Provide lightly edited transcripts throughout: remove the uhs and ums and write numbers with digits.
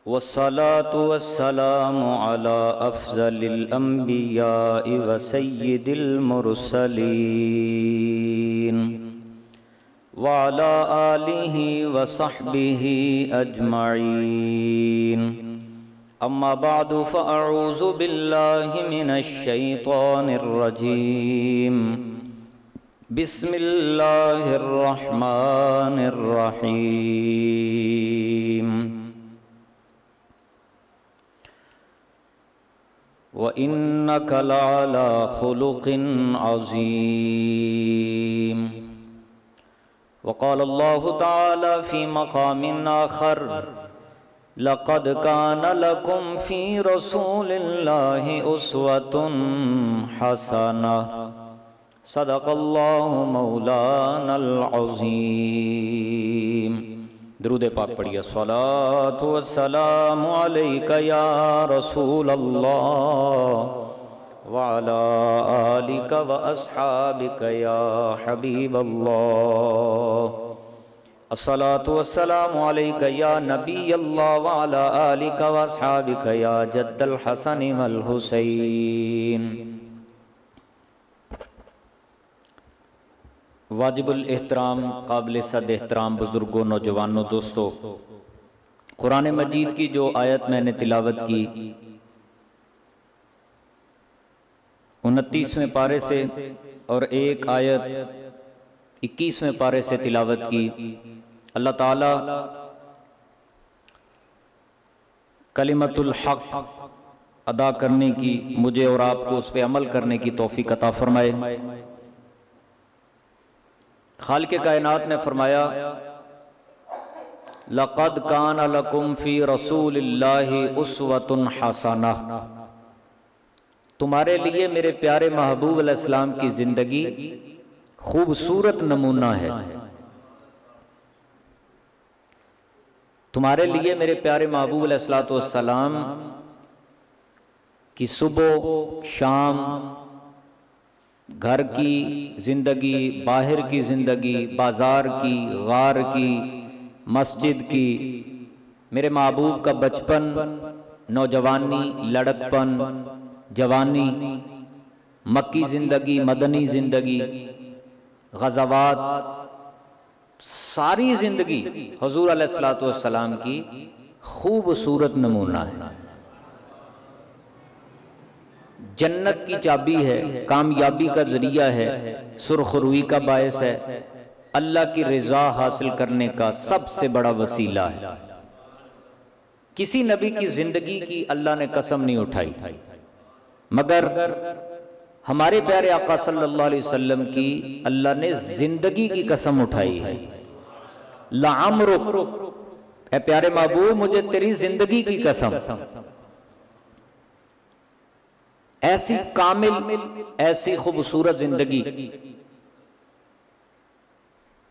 والصلاة والسلام على أفضل الأنبياء وسيد المرسلين وعلى آله وصحبه أجمعين. أما بعد فأعوذ بالله من الشيطان الرجيم. بسم الله الرحمن الرحيم. وَإِنَّكَ لَعَلَى خُلُقٍ عَظِيمٍ. وقال الله تعالى في مقام آخر: لَقَدْ كَانَ لَكُمْ فِي رَسُولِ اللَّهِ أُسْوَةٌ حَسَنَةٌ. صدق اللہ مولانا العظیم. درود پاک پڑھیے. الصلاۃ والسلام علیک یا رسول اللہ وعلی آلک واصحابک یا حبیب اللہ. الصلاۃ والسلام علیک یا نبی اللہ وعلی آلک واصحابک یا جد الحسن والحسین. واجب الاحترام، قابل صد احترام بزرگوں، نوجوانوں، دوستوں، قرآن مجید کی جو آیت میں نے تلاوت کی 29ویں پارے سے اور ایک آیت 21ویں پارے سے تلاوت کی، اللہ تعالی کلمت الحق ادا کرنے کی، مجھے اور آپ کو اس پہ عمل کرنے کی توفیق عطا فرمائے. خالق کائنات نے فرمایا: لَقَدْ كَانَ لَكُمْ فِي رَسُولِ اللَّهِ أُسْوَةٌ حَسَنَةٌ. تمہارے لیے میرے پیارے محبوب علیہ السلام کی زندگی خوبصورت نمونہ ہے. تمہارے لیے میرے پیارے محبوب علیہ السلام کی صبح شام، گھر کی زندگی، باہر کی زندگی، بازار کی، غار کی، مسجد کی، میرے محبوب کا بچپن، نوجوانی، لڑکپن، جوانی، مکی زندگی، مدنی زندگی، غزوات، ساری زندگی حضور علیہ السلام کی خوبصورت نمونہ ہے. جنت کی چابی ہے، کامیابی کا ذریعہ ہے، سرخ روئی کا باعث ہے، اللہ کی رضا حاصل کرنے کا سب سے بڑا وسیلہ ہے. کسی نبی کی زندگی کی اللہ نے قسم نہیں اٹھائی، مگر ہمارے پیارے آقا صلی اللہ علیہ وسلم کی اللہ نے زندگی کی قسم اٹھائی ہے. لَعَمْرُكَ، اے پیارے محبوب مجھے تیری زندگی کی قسم. ایسی کامل، ایسی خوبصورت زندگی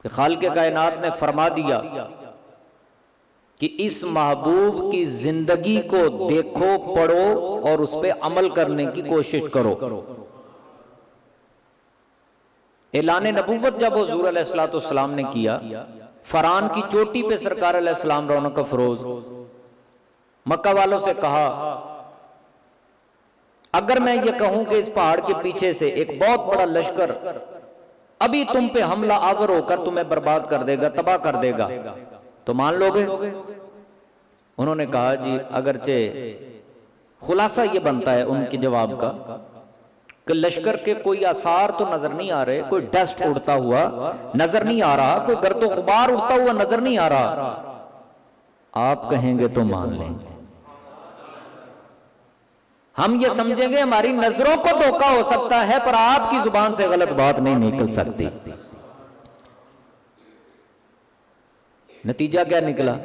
کہ خالق کائنات نے فرما دیا کہ اس محبوب کی زندگی کو دیکھو، پڑھو اور اس پہ عمل کرنے کی کوشش کرو. اعلان نبوت جب حضور علیہ السلام نے کیا، فران کی چوٹی پہ سرکار علیہ السلام رونق افروز، مکہ والوں سے کہا: اگر میں یہ کہوں کہ اس پہاڑ کے پیچھے سے ایک بہت بڑا لشکر ابھی تم پہ حملہ آور ہو کر تمہیں برباد کر دے گا، تباہ کر دے گا، تو مان لو گے؟ انہوں نے کہا: جی اگرچہ خلاصہ یہ بنتا ہے ان کے جواب کا کہ لشکر کے کوئی آثار تو نظر نہیں آ رہے، کوئی ڈسٹ اڑتا ہوا نظر نہیں آ رہا، کوئی گرد و غبار اڑتا ہوا نظر نہیں آ رہا. آپ کہیں گے تو مان لیں گے. ہم یہ سمجھیں گے ہماری نظروں کو دھوکہ ہو سکتا ہے، پر آپ کی زبان سے غلط بات نہیں نکل سکتی. نتیجہ کیا نکلا؟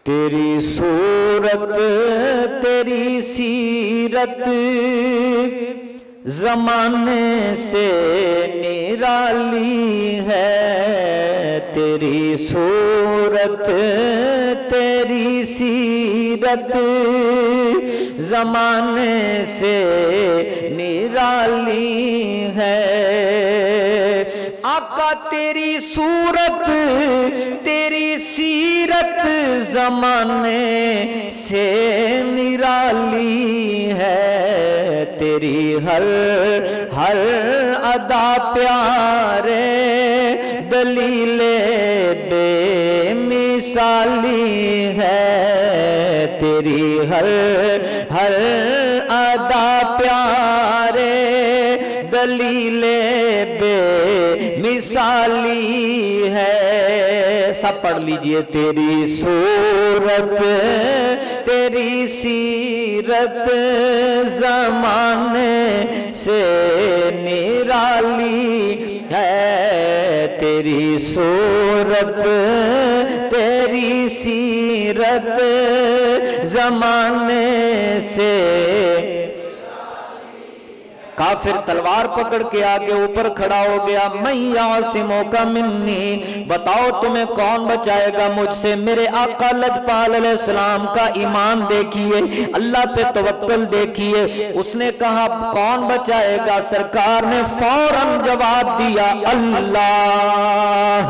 تیری صورت، تیری سیرت زمانے سے نرالی ہے. تیری صورت، تیری سیرت زمانے سے نرالی ہے. آقا تیری صورت، تیری سیرت زمانے سے نرالی ہے، تیری ہر ہر ادا پیارے دلیل بے مثالی ہے، تیری ہر ہر ادا پیارے دلیل بے مثالی ہے۔ سب پڑھ لیجئے، تیری صورت تیری سیرت زمانے سے نرالی ہے، تیری صورت تیری سیرت زمانے سے۔ کافر تلوار پکڑ کے آگے اوپر کھڑا ہو گیا، میں یعصمو کا منی، بتاؤ تمہیں کون بچائے گا مجھ سے؟ میرے آقا لجپال علیہ السلام کا ایمان دیکھیے، اللہ پہ توکل دیکھیے۔ اس نے کہا کون بچائے گا؟ سرکار نے فوراً جواب دیا، اللہ۔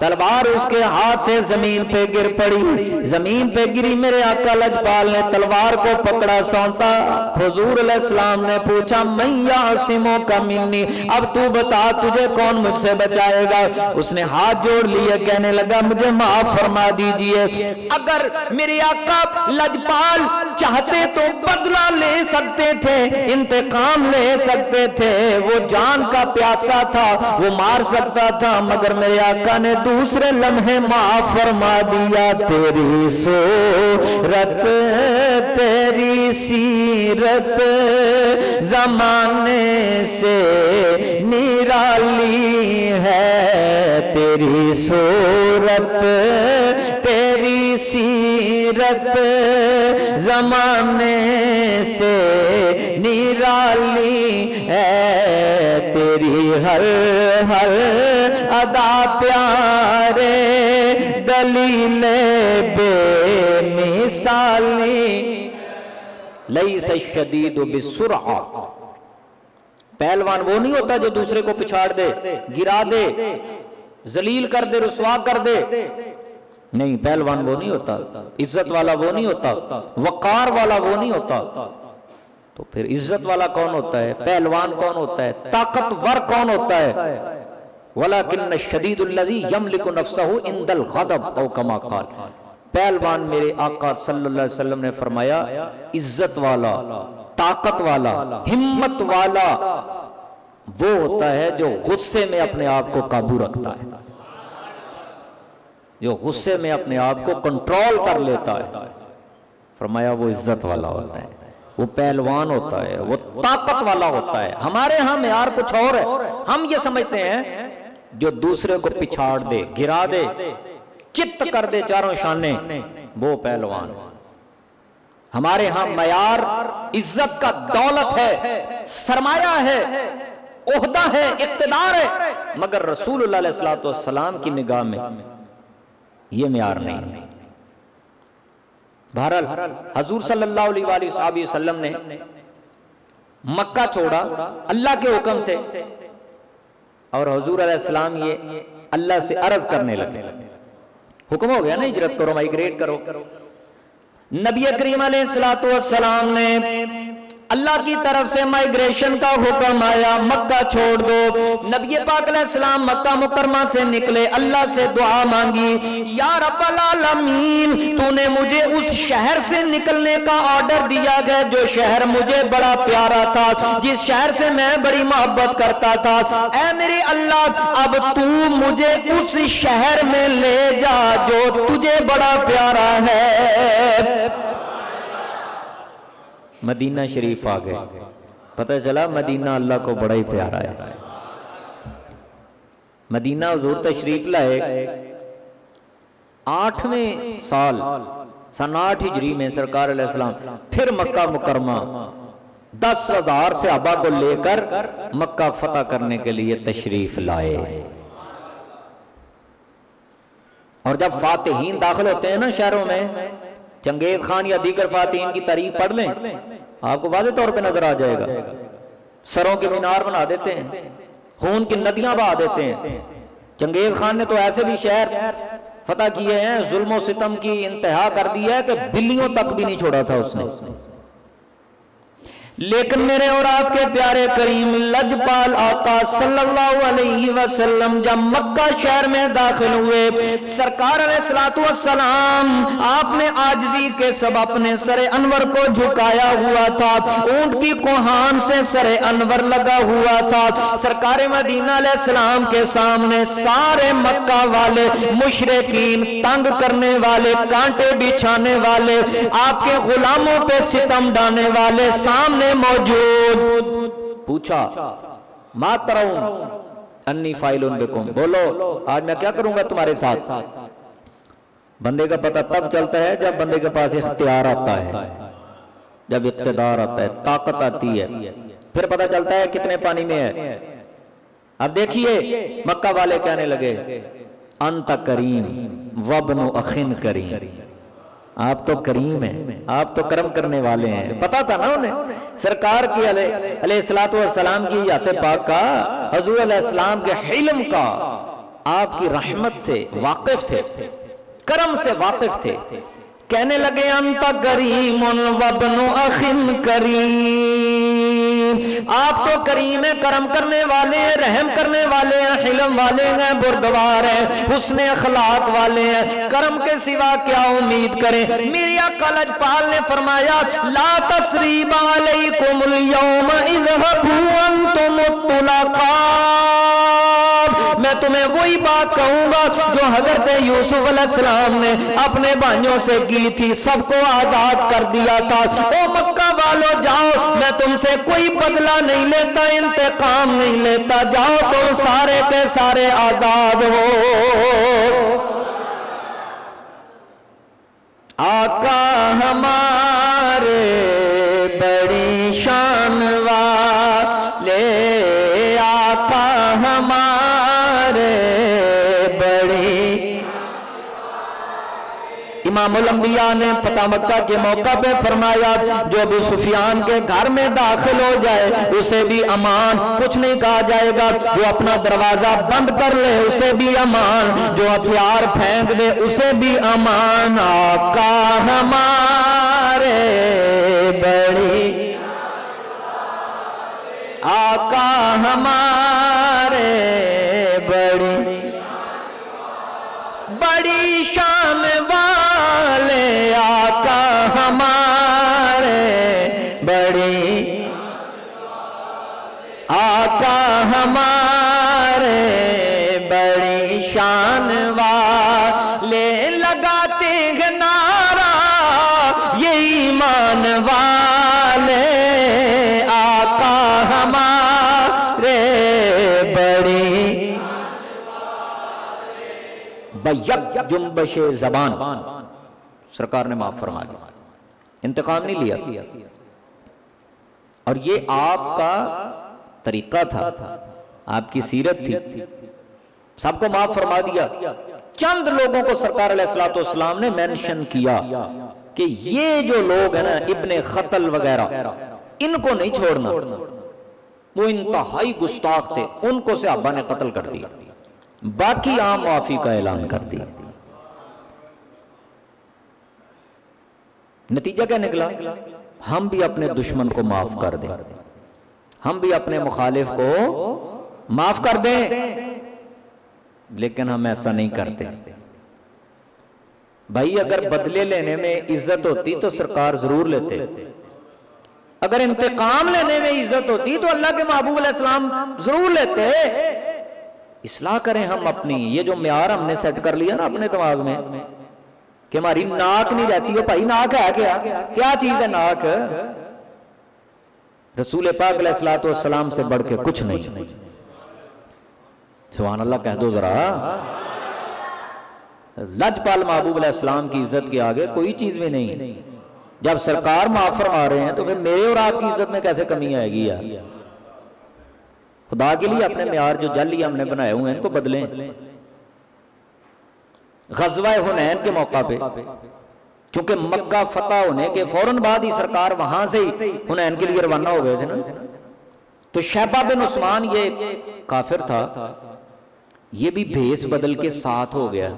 تلوار اس کے ہاتھ سے زمین پہ گر پڑی، زمین پہ گری، میرے آقا لجپال نے تلوار کو پکڑا سونتا۔ حضور علیہ السلام نے پوچھا من یعصمو کا منی، اب تو بتا تجھے کون مجھ سے بچائے گا؟ اس نے ہاتھ جوڑ لیے، کہنے لگا مجھے معاف فرما دیجئے۔ اگر میرے آقا لجپال چاہتے تو بدلہ لے سکتے تھے، انتقام لے سکتے تھے، وہ جان کا پیاسا تھا، وہ مار سکتا تھا، مگر میرے آقا نے دوسرے لمحے معاف فرما دیا۔ تیری صورت تیری سیرت زمانے سے نرالی ہے، تیری صورت تیری سیرت زمانے سے نرالی ہے، تیری ہر ہر ادا پیارے دلیل بے مثالی۔ لیس الشدید بالسرعہ، پہلوان وہ نہیں ہوتا جو دوسرے کو پچھاڑ دے، گرا دے، ذلیل کر دے، رسوا کر دے، نہیں، پہلوان وہ نہیں ہوتا، عزت والا وہ نہیں ہوتا، وقار والا وہ نہیں ہوتا۔ تو پھر عزت والا کون ہوتا ہے؟ پہلوان کون ہوتا ہے؟ طاقتور کون ہوتا ہے؟ وَلَكِنَّ الشَّدِيدُ الَّذِي يَمْلِكُ نَفْسَهُ عِنْدَ الْغَضَبِ او کما قال۔ پہلوان میرے آقا صلی اللہ علیہ وسلم نے فرمایا عزت والا، طاقت والا، ہمت والا وہ ہوتا ہے جو غصے میں اپنے آپ کو قابو رکھتا ہے، جو غصے میں اپنے آپ کو کنٹرول کر لیتا ہے۔ فرمایا وہ عزت والا ہوتا ہے، وہ پہلوان ہوتا ہے، وہ طاقت والا ہوتا ہے۔ ہمارے ہاں معیار کچھ اور ہے، ہم یہ سمجھتے ہیں جو دوسرے کو پچھاڑ دے، گرا دے، چت کر دے چاروں شانے، وہ پہلوان۔ ہمارے ہاں معیار عزت کا دولت ہے، سرمایہ ہے، عہدہ ہے، اقتدار ہے، مگر رسول اللہ علیہ السلام کی نگاہ میں یہ معیار نہیں۔ بہرحال حضور صلی اللہ علیہ وآلہ وسلم نے مکہ چھوڑا اللہ کے حکم سے، اور حضور علیہ السلام یہ اللہ سے عرض کرنے لگے، حکم ہو گیا نا ہجرت کرو، مائیگریٹ کرو۔ نبی کریم علیہ السلام نے اللہ کی طرف سے مائیگریشن کا حکم آیا، مکہ چھوڑ دو۔ نبی پاک علیہ السلام مکہ مکرمہ سے نکلے، اللہ سے دعا مانگی، یا رب العالمین تو نے مجھے اس شہر سے نکلنے کا آرڈر دیا گیا جو شہر مجھے بڑا پیارا تھا، جس شہر سے میں بڑی محبت کرتا تھا، اے میرے اللہ اب تو مجھے اس شہر میں لے جا جو تجھے بڑا پیارا ہے۔ مدینہ شریف آ گئے، پتہ چلا مدینہ اللہ کو بڑا ہی پیارا ہے۔ مدینہ حضور تشریف لائے 8ویں سال سن 8 ہجری میں سرکار علیہ السلام پھر مکہ مکرمہ 10,000 صحابہ کو لے کر مکہ فتح کرنے کے لیے تشریف لائے۔ اور جب فاتحین داخل ہوتے ہیں نا شہروں میں، چنگیز خان یا دیگر فاتحین کی تاریخ پڑھ لیں، آپ کو واضح طور پہ نظر آ جائے گا۔ سروں کے مینار بنا دیتے ہیں، خون کی ندیاں بہا دیتے ہیں۔ چنگیز خان نے تو ایسے بھی شہر فتح کیے ہیں، ظلم و ستم کی انتہا کر دی ہے کہ بلیوں تک بھی نہیں چھوڑا تھا اس نے. لیکن میرے اور آپ کے پیارے کریم لجپال آقا صلی اللہ علیہ وسلم جب مکہ شہر میں داخل ہوئے، سرکار علیہ السلام آپ نے عاجزی کے سب اپنے سر انور کو جھکایا ہوا تھا، اونٹ کی کوہان سے سر انور لگا ہوا تھا. سرکار مدینہ علیہ السلام کے سامنے سارے مکہ والے مشرکین، تنگ کرنے والے، کانٹے بچھانے والے، آپ کے غلاموں پہ ستم ڈانے والے سامنے موجود. پوچھا ما ترون انی فاعل بکم، بولو آج میں کیا کروں گا تمہارے ساتھ. بندے کا پتہ تب چلتا ہے جب بندے کے پاس اختیار آتا ہے، جب اقتدار آتا ہے، طاقت آتی ہے، پھر پتہ چلتا ہے کتنے پانی میں ہے. اب دیکھیے مکہ والے کہنے لگے انت کریم وابن اخن کریم، آپ تو کریم ہیں، آپ تو کرم کرنے والے ہیں. پتا تھا نا انہیں سرکار کی علیہ السلام کی ذات پاک کا، حضور علیہ السلام کے حلم کا، آپ کی رحمت سے واقف تھے، کرم سے واقف تھے. کہنے لگے انت کریم وابن اخن کریم، آپ تو کریم ہیں، کرم کرنے والے ہیں، رحم کرنے والے ہیں، حلم والے ہیں، بردبار ہیں، حسن اخلاق والے ہیں، کرم کے سوا کیا امید کریں. میری آقا لجپال نے فرمایا لا تثریب علیکم اليوم اذهبوا انتم الطلقاء، میں تمہیں وہی بات کہوں گا جو حضرت یوسف علیہ السلام نے اپنے بھائیوں سے کی تھی، سب کو آزاد کر دیا تھا. او مکہ والو جاؤ، میں تم سے کوئی بدلہ نہیں لیتا، انتقام نہیں لیتا، جاؤ تم سارے کے سارے آزاد ہو. آقا ہمارے بڑی شان والے، آقا ہمارے بڑی. امام الانبیاء نے فتح مکہ کے موقع پہ فرمایا جو بھی سفیان کے گھر میں داخل ہو جائے اسے بھی امان، کچھ نہیں کہا جائے گا. جو اپنا دروازہ بند کر لے اسے بھی امان، جو ہتھیار پھینک دے اسے بھی امان. آقا ہمارے بڑی، آقا ہمارے بڑی بڑی شان والے، آقا ہمارے بڑی، آقا ہمارے بڑی شان والے. لگاتے ہیں نعرہ یہ ایمان والے، آقا ہمارے بڑی. بیک جنبش زبان سرکار نے معاف فرما دیا، انتقام نہیں لیا. اور یہ آپ کا طریقہ تھا، آپ کی سیرت تھی، سب کو معاف فرما دیا. چند لوگوں کو سرکار علیہ السلام نے مینشن کیا کہ یہ جو لوگ ہیں نا ابن خطل وغیرہ، ان کو نہیں چھوڑنا، وہ انتہائی گستاخ تھے، ان کو صحابہ نے قتل کر دیا. باقی عام معافی کا اعلان کر دیا. نتیجہ کیا نکلا؟ ہم بھی اپنے دشمن کو معاف کر دیں، ہم بھی اپنے مخالف کو معاف کر دیں، لیکن ہم ایسا نہیں کرتے. بھائی اگر بدلے لینے میں عزت ہوتی تو سرکار ضرور لیتے، اگر انتقام لینے میں عزت ہوتی تو اللہ کے محبوب علیہ السلام ضرور لیتے. اصلاح کریں ہم اپنی، یہ جو معیار ہم نے سیٹ کر لیا نا اپنے دماغ میں کہ ہماری ناک نہیں رہتی ہو. بھائی ناک ہے کیا چیز ہے ناک؟ رسول پاک علیہ السلام سے بڑھ کے کچھ نہیں. سبحان اللہ کہہ دو ذرا. لجپال محبوب علیہ السلام کی عزت کے آگے کوئی چیز بھی نہیں. جب سرکار معاف فرما رہے ہیں تو پھر میرے اور آپ کی عزت میں کیسے کمی آئے گی یار؟ خدا کے لیے اپنے معیار جو جعلی ہم نے بنائے ہوئے ہیں ان کو بدلیں. غزوہ حنین کے موقع پہ چونکہ مکہ فتح ہونے کے فوراً بعد ہی سرکار وہاں سے ہی حنین کے لیے روانہ ہو گئے تھے نا، تو شیبہ بن عثمان یہ کافر تھا، یہ بھی بھیس بدل کے ساتھ ہو گیا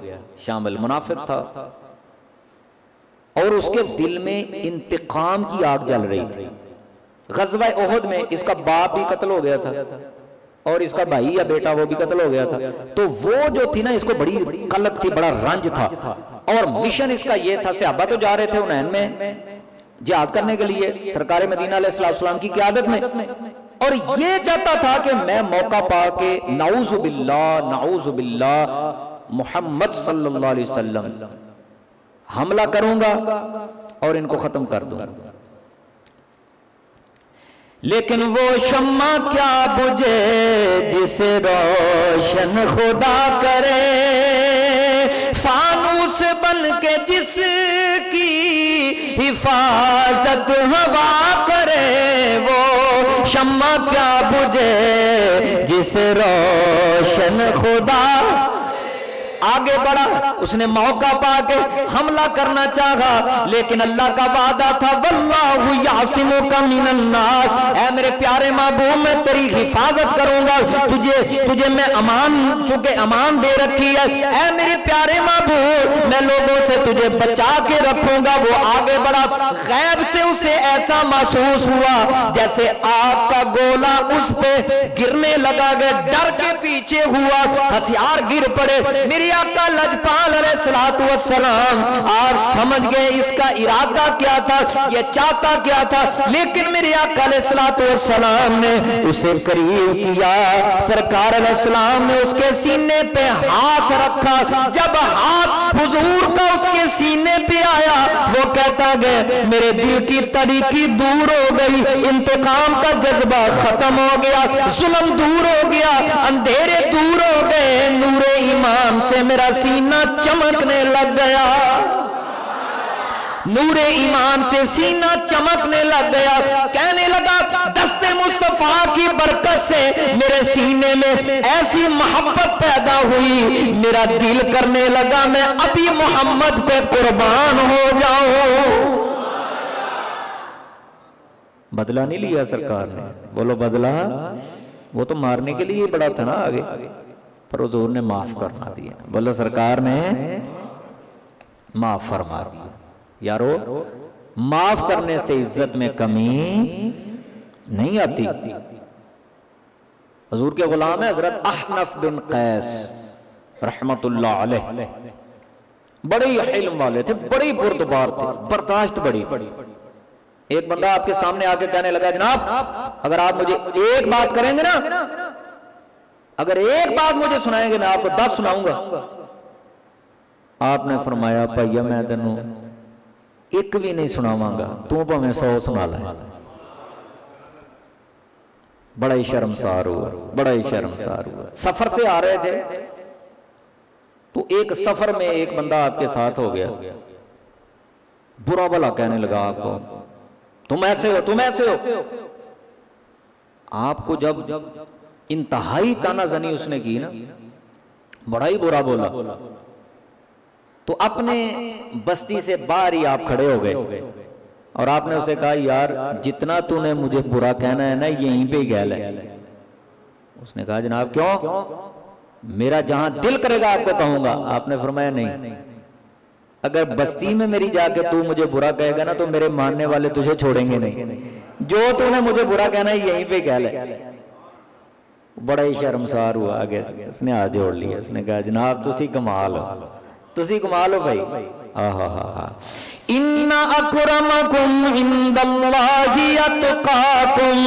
شامل، منافق تھا اور اس کے دل میں انتقام کی آگ جل رہی تھی۔ غزوہ احد میں اس کا باپ بھی قتل ہو گیا تھا اور اس کا بھائی یا بیٹا وہ بھی قتل ہو گیا تھا، تو وہ جو تھی نا اس کو بڑی قلق تھی، بڑا رنج تھا، اور مشن اس کا یہ تھا، صحابہ تو جا رہے تھے حنین میں جہاد کرنے کے لیے سرکار مدینہ علیہ السلام کی قیادت میں، اور یہ چاہتا تھا کہ میں موقع پا کے نعوذ باللہ محمد صلی اللہ علیہ وسلم حملہ کروں گا اور ان کو ختم کر دوں گا۔ لیکن وہ شمع کیا بجھے جسے روشن خدا کرے، فانوس بن کے جس کی حفاظت ہوا کرے، وہ شمع کیا بجھے جسے روشن خدا۔ آگے بڑھا، اس نے موقع پا کے حملہ کرنا چاہا، لیکن اللہ کا وعدہ تھا واللہ یعصمک من الناس، اے میرے پیارے محبوب میں تیری حفاظت کروں گا، تجھے میں امان، چونکہ امان دے رکھی ہے، اے میرے پیارے محبوب میں لوگوں سے تجھے بچا کے رکھوں گا۔ وہ آگے بڑھا، غیب سے اسے ایسا محسوس ہوا جیسے آگ کا گولا اس پہ گرنے لگا، گیا ڈر کے پیچھے ہوا، ہتھیار گر پڑے۔ میری آقا لجپال علیہ السلام اور سمجھ گئے اس کا ارادہ کیا تھا، یہ چاہتا کیا تھا، لیکن میری آقا علیہ السلام نے اسے قریب کیا، سرکار علیہ السلام نے اس کے سینے پہ ہاتھ رکھا، جب ہاتھ حضور کا اس کے سینے پہ آیا وہ کہتا گیا میرے دل کی تاریکی دور ہو گئی، انتقام کا جذبہ ختم ہو گیا، ظلم دور ہو گیا، اندھیرے دور ہو گئے، نور ایمان سے میرا سینہ چمکنے لگ گیا، نور ایمان سے سینہ چمکنے لگ گیا۔ کہنے لگا دست مصطفیٰ کی برکت سے میرے سینے میں ایسی محبت پیدا ہوئی، میرا دل کرنے لگا میں ابھی محمد پہ قربان ہو جاؤں۔ بدلہ نہیں لیا سرکار نے، بولو بدلہ، وہ تو مارنے کے لیے بڑا تھا نا آگے، پر حضور نے معاف کرنا دیا، بولو سرکار نے معاف فرما دیا۔ یارو معاف کرنے سے عزت میں کمی نہیں آتی۔ حضور کے غلام ہے حضرت احنف بن قیس رحمت اللہ علیہ، بڑے علم والے تھے، بڑے بردبار تھے، برداشت بڑی تھی۔ ایک بندہ آپ کے سامنے آ کے کہنے لگا جناب اگر آپ مجھے ایک بات کریں گے نا، اگر ایک بات مجھے سنائیں گے میں آپ کو 10 سناؤں گا۔ آپ نے فرمایا پائیا میں تینوں ایک بھی نہیں سناواں گا، تو پاویں 100 سنا لیں۔ بڑا ہی شرمسار ہوا، بڑا ہی شرمسار ہوا۔ سفر سے آ رہے تھے تو ایک سفر میں ایک بندہ آپ کے ساتھ ہو گیا، برا بھلا کہنے لگا آپ کو، تم ایسے ہو، تم ایسے ہو۔ آپ کو جب انتہائی تانا زنی اس نے کی نا، بڑا ہی برا بولا، تو اپنے بستی سے باہر ہی آپ کھڑے ہو گئے اور آپ نے اسے کہا یار جتنا تو نے مجھے برا کہنا ہے نا یہیں پہ ہی گل ہے۔ اس نے کہا جناب کیوں؟ میرا جہاں دل کرے گا آپ کو کہوں گا۔ آپ نے فرمایا نہیں، اگر بستی میں میری جا کے تو مجھے برا کہے گا نا تو میرے ماننے والے تجھے چھوڑیں گے نہیں، جو تو نے مجھے برا کہنا ہے یہیں پہ گل ہے۔ بڑا ہی شرمسار ہوا، آگے اس نے ہاتھ جوڑ لیا، اس نے کہا جناب تسی کمال ہو، تسی کمال ہو بھائی۔ ان اکرمکم عند اللہ اتقاکم،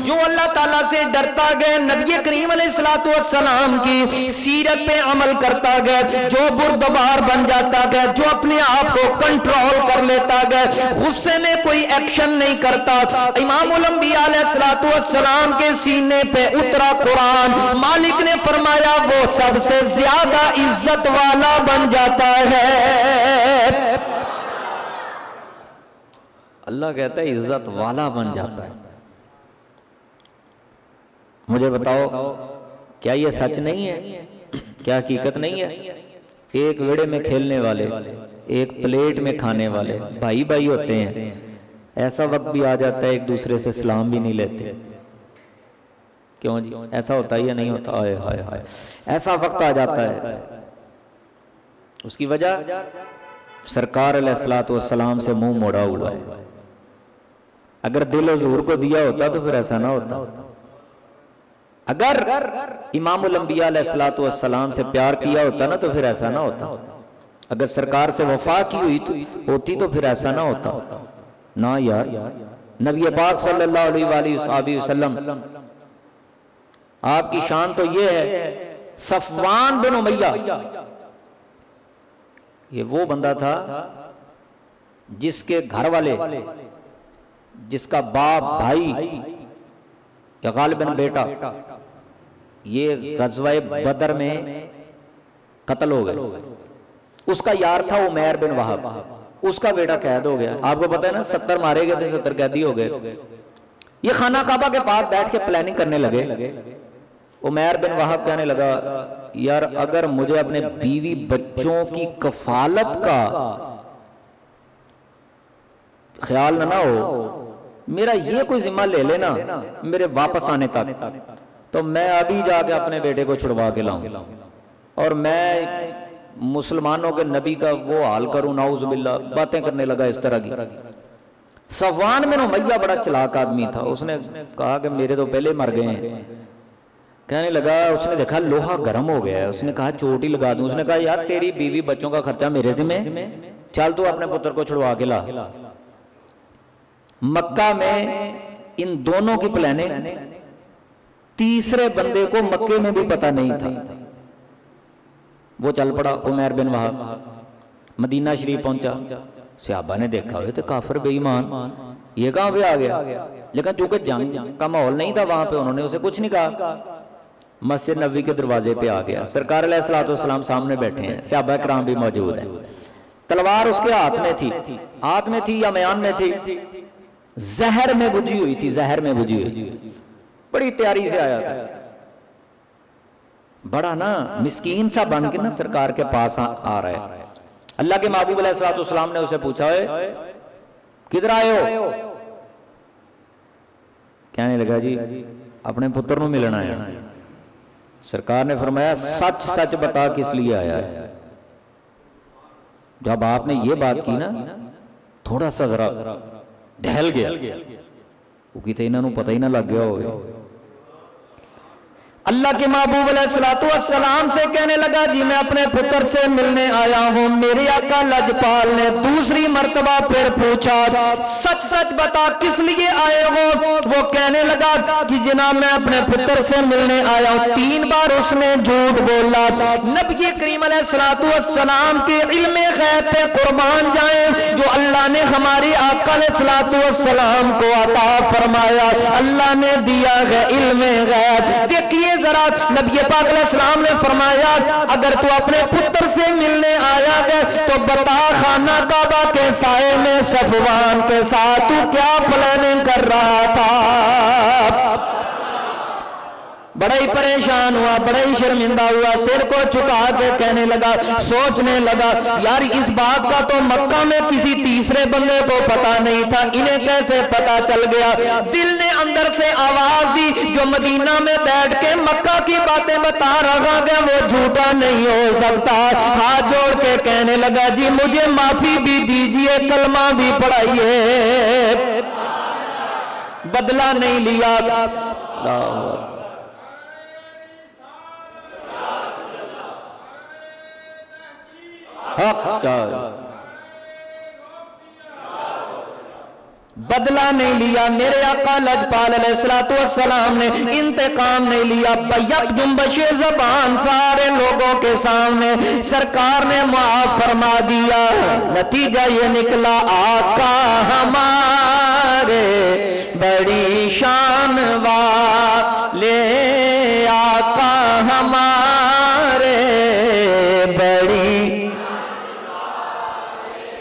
جو اللہ تعالیٰ سے ڈرتا گیا، نبی کریم علیہ السلام کی سیرت پہ عمل کرتا گیا، جو بردبار بن جاتا گیا، جو اپنے آپ کو کنٹرول کر لیتا گیا، غصے میں کوئی ایکشن نہیں کرتا۔ امام الانبیاء علیہ السلام کے سینے پہ اترا قرآن، مالک نے فرمایا وہ سب سے زیادہ عزت والا بن جاتا ہے۔ اللہ کہتا ہے عزت والا بن جاتا ہے۔ مجھے بتاؤ کیا یہ سچ نہیں ہے؟ کیا حقیقت نہیں ہے؟ ایک ویڑے میں کھیلنے والے، ایک پلیٹ میں کھانے والے بھائی بھائی ہوتے ہیں، ایسا وقت بھی آ جاتا ہے ایک دوسرے سے سلام بھی نہیں لیتے کیوں جی ایسا ہوتا ہے یا نہیں ہوتا؟ آئے ہائے ہائے، ایسا وقت آ جاتا ہے۔ اس کی وجہ سرکار علیہ الصلوۃ والسلام سے منہ موڑا ہوا ہے۔ اگر دل حضور کو دیا ہوتا تو پھر ایسا نہ ہوتا۔ اگر امام الانبیاء علیہ الصلوۃ والسلام سے پیار کیا ہوتا نا تو پھر ایسا نہ ہوتا۔ اگر سرکار سے وفا کی ہوتی تو پھر ایسا نہ ہوتا۔ نہ یار، نبی پاک صلی اللہ علیہ وآلہ وسلم آپ کی شان تو یہ ہے، صفوان بن امیہ یہ وہ بندہ تھا جس کے گھر والے، جس کا باپ، بھائی یا غالباً بیٹا یہ غزوہ بدر میں قتل ہو گئے۔ اس کا یار تھا عمیر بن وہب، اس کا بیٹا قید ہو گیا۔ آپ کو پتہ ہے نا 70 مارے گئے تھے، 70 قیدی ہو گئے۔ یہ خانہ کعبہ کے پاس بیٹھ کے پلاننگ کرنے لگے۔ عمیر بن وہب کہنے لگا یار اگر مجھے اپنے بیوی بچوں کی کفالت کا خیال نہ ہو، میرا یہ کوئی ذمہ لے لینا میرے واپس آنے تک، تو میں ابھی جا کے اپنے بیٹے کو چھڑوا کے لاؤں اور میں مسلمانوں کے نبی کا وہ حال کروں۔ نعوذ باللہ، باتیں کرنے لگا اس طرح کی۔ صفوان بن امیہ بڑا چلاک آدمی تھا، اس نے کہا کہ میرے تو پہلے مر گئے ہیں۔ کہنے لگا، اس نے دیکھا لوہا گرم ہو گیا ہے، اس نے کہا چوٹی لگا دوں۔ اس نے کہا یار تیری بیوی بچوں کا خرچہ میرے ذمہ، چل تو اپنے پتر کو چھڑوا کے لا۔ مکہ میں ان دونوں کی پلاننگ تیسرے بندے کو مکے میں بھی پتہ نہیں تھا۔ وہ چل پڑا عمیر بن وہب، مدینہ شریف پہنچا۔ صحابہ نے دیکھا ہوئے تو کافر بے ایمان، یہ کہاں پہ آ گیا؟ لیکن چونکہ جنگ کا ماحول نہیں تھا وہاں پہ، انہوں نے اسے کچھ نہیں کہا۔ مسجد نبوی کے دروازے پہ آ گیا، سرکار علیہ الصلوۃ والسلام سامنے بیٹھے ہیں، صحابہ کرام بھی موجود ہیں۔ تلوار اس کے ہاتھ میں تھی یا میان میں تھی، زہر میں بجھی ہوئی تھی، زہر میں بجھی ہوئی، بڑی تیاری سے آیا تھا۔ بڑا نا مسکین سا بن کے نا سرکار کے پاس آ رہا ہے۔ اللہ کے محبوب علیہ الصلوۃ والسلام نے اسے پوچھا ہے کدھر آئے ہو؟ کہنے لگا جی اپنے پتر نو ملنا ہے۔ سرکار نے فرمایا سچ سچ بتا کس لیے آیا ہے؟ جب آپ نے یہ بات کی نا تھوڑا سا ذرا دہل گیا، وہ کہتے انہوں پتہ ہی نہ لگ گیا ہوئے۔ اللہ کے محبوب علیہ الصلوۃ والسلام سے کہنے لگا جی میں اپنے پتر سے ملنے آیا ہوں۔ میرے آقا لجپال نے دوسری مرتبہ پھر پوچھا سچ سچ بتا کس لیے آئے ہو؟ وہ کہنے لگا کہ جناب میں اپنے پتر سے ملنے آیا ہوں۔ 3 بار اس نے جھوٹ بولا۔ نبی کریم علیہ الصلوۃ والسلام کے علم غیب پہ قربان جائیں جو اللہ نے ہماری آقا علیہ الصلوۃ والسلام کو عطا فرمایا، اللہ نے دیا ہے علم غیب۔ دیکھیے ذرا نبی پاک علیہ السلام نے فرمایا اگر تو اپنے پتر سے ملنے آیا ہے تو بتا خانہ کعبہ کے سائے میں صفوان کے ساتھ تو کیا پلاننگ کر رہا تھا؟ بڑا ہی پریشان ہوا، بڑا ہی شرمندہ ہوا، سر کو چکا کے کہنے لگا، سوچنے لگا یار اس بات کا تو مکہ میں کسی تیسرے بندے کو پتا نہیں تھا، انہیں کیسے پتا چل گیا؟ دل نے اندر سے آواز دی جو مدینہ میں بیٹھ کے مکہ کی باتیں بتا رہا ہے وہ جھوٹا نہیں ہو سکتا۔ ہاتھ جوڑ کے کہنے لگا جی مجھے معافی بھی دیجئے، کلمہ بھی پڑھائیے، بدلہ نہیں لیا۔ بدلہ نہیں لیا، میرے آقا لجپال علیہ الصلوۃ والسلام نے انتقام نہیں لیا، بیک جنبش زبان سارے لوگوں کے سامنے سرکار نے معاف فرما دیا۔ نتیجہ یہ نکلا آقا ہمارے بڑی شان والے، آقا ہمارے بڑی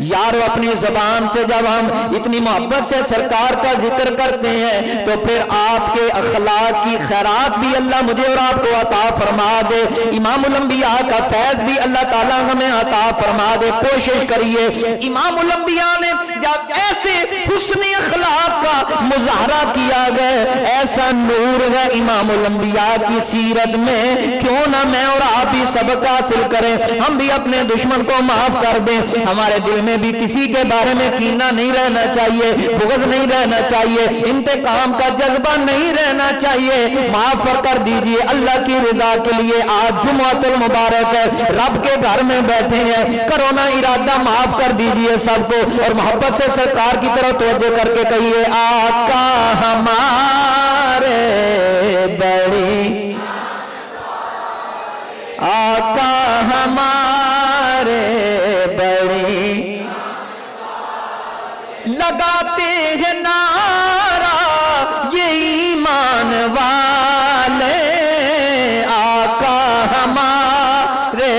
یارو اپنی زبان سے جب ہم اتنی محبت سے سرکار کا ذکر کرتے ہیں تو پھر آپ کے اخلاق کی خیرات بھی اللہ مجھے اور آپ کو عطا فرما دے، امام الانبیاء کا فیض بھی اللہ تعالیٰ ہمیں عطا فرما دے۔ کوشش کریے، امام الانبیاء نے جب ایسے حسن اخلاق کا مظاہرہ کیا گیا، ایسا نور ہے امام الانبیاء کی سیرت میں، کیوں نہ میں اور آپ بھی سبق حاصل کریں، ہم بھی اپنے دشمن کو معاف کر دیں، ہمارے دل میں بھی کسی کے بارے میں کینہ نہیں رہنا چاہیے، بغض نہیں رہنا چاہیے، انتقام کا جذبہ نہیں رہنا چاہیے، معاف کر دیجئے اللہ کی رضا کے لیے۔ آج جمعۃ المبارک ہے، رب کے گھر میں بیٹھے ہیں، کرو نا ارادہ معاف کر دیجئے سب کو، اور محبت سے سرکار کی طرف توجہ کر کے کہیے آقا ہمارے بڑی، آقا ہمارے بڑی، لگاتے ہیں نعرہ یہ ایمان والے، آقا ہمارے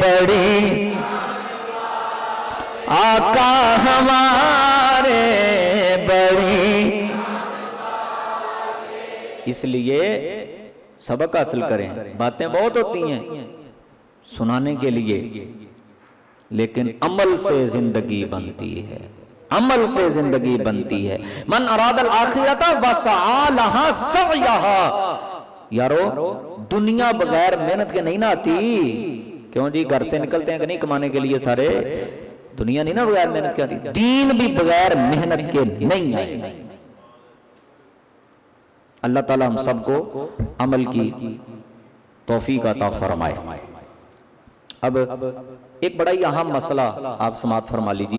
بڑی، آقا ہمارے بڑی۔ اس لیے سبق حاصل کریں، باتیں بہت ہوتی ہیں سنانے کے لیے، لیکن عمل سے زندگی بنتی ہے، عمل سے زندگی بنتی ہے۔ من اراد الآخرۃ وسعی لہا سعیہا، یارو دنیا بغیر محنت کے نہیں نہ آتی، کیوں جی گھر سے نکلتے ہیں کہ نہیں کمانے کے لیے سارے، دنیا نہیں نا بغیر محنت کے آتی، دین بھی بغیر محنت کے نہیں آئے۔ اللہ تعالی ہم سب کو عمل کی توفیق عطا فرمائے۔ اب ایک بڑا ہی اہم مسئلہ آپ سماعت فرما لیجیے۔